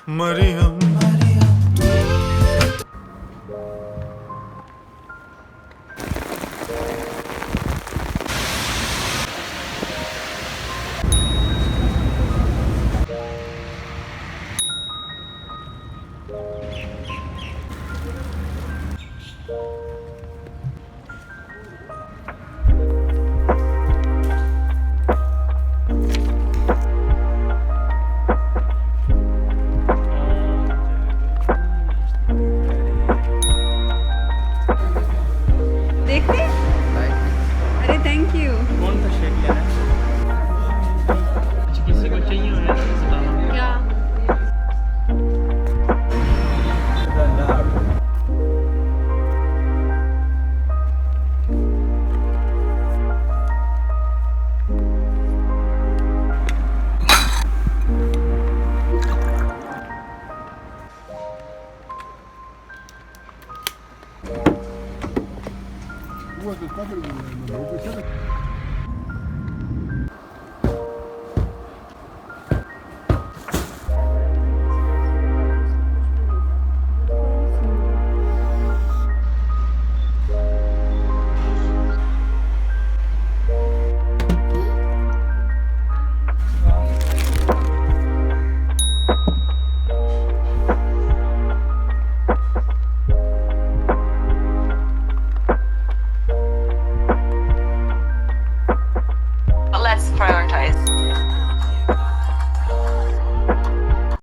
Mariam. देखते? अरे thank you. कौन सा शेक लेना है? किसी को चाहिए हो या तो बताना। क्या? Вот, смотри,